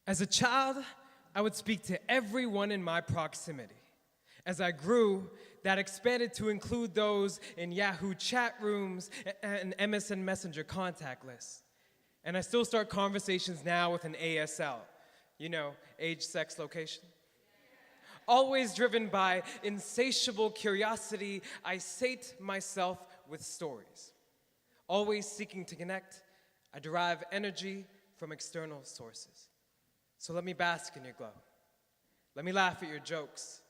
As a child, I would speak to everyone in my proximity. As I grew, that expanded to include those in Yahoo chat rooms and MSN Messenger contact lists. And I still start conversations now with an ASL, you know, age, sex, location. Always driven by insatiable curiosity, I sate myself with stories. Always seeking to connect, I derive energy from external sources. So let me bask in your glow. Let me laugh at your jokes.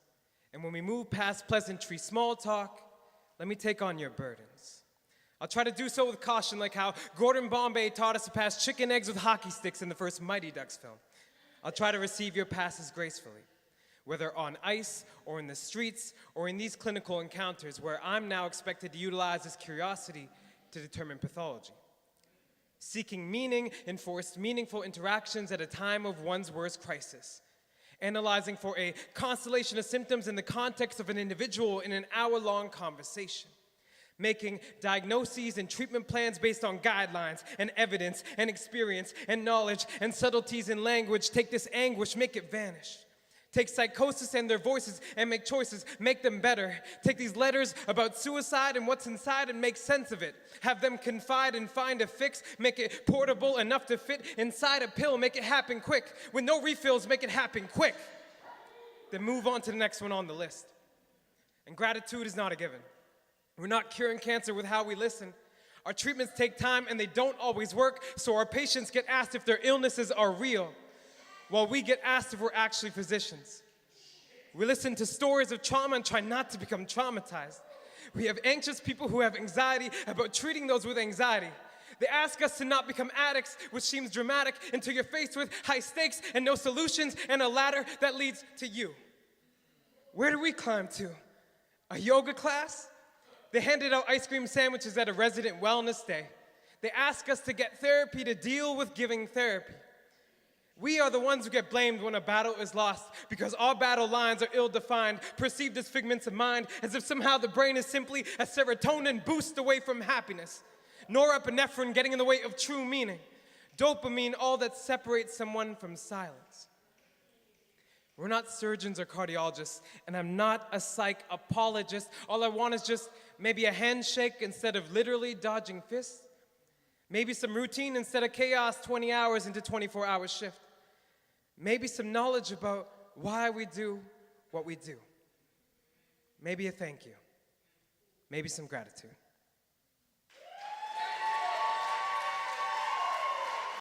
And when we move past pleasantry, small talk, let me take on your burdens. I'll try to do so with caution, like how Gordon Bombay taught us to pass chicken eggs with hockey sticks in the first Mighty Ducks film. I'll try to receive your passes gracefully, whether on ice or in the streets or in these clinical encounters where I'm now expected to utilize this curiosity to determine pathology. Seeking meaning enforced meaningful interactions at a time of one's worst crisis. Analyzing for a constellation of symptoms in the context of an individual in an hour-long conversation. Making diagnoses and treatment plans based on guidelines and evidence and experience and knowledge and subtleties in language. Take this anguish, make it vanish. Take psychosis and their voices and make choices, make them better. Take these letters about suicide and what's inside and make sense of it. Have them confide and find a fix, make it portable enough to fit inside a pill, make it happen quick. With no refills, make it happen quick. Then move on to the next one on the list. And gratitude is not a given. We're not curing cancer with how we listen. Our treatments take time and they don't always work, so our patients get asked if their illnesses are real, while we get asked if we're actually physicians. We listen to stories of trauma and try not to become traumatized. We have anxious people who have anxiety about treating those with anxiety. They ask us to not become addicts, which seems dramatic until you're faced with high stakes and no solutions and a ladder that leads to you. Where do we climb to? A yoga class? They handed out ice cream sandwiches at a resident wellness day. They ask us to get therapy to deal with giving therapy. We are the ones who get blamed when a battle is lost because our battle lines are ill-defined, perceived as figments of mind, as if somehow the brain is simply a serotonin boost away from happiness. Norepinephrine getting in the way of true meaning. Dopamine, all that separates someone from silence. We're not surgeons or cardiologists, and I'm not a psych apologist. All I want is just maybe a handshake instead of literally dodging fists. Maybe some routine instead of chaos 20 hours into 24-hour shift. Maybe some knowledge about why we do what we do. Maybe a thank you. Maybe some gratitude.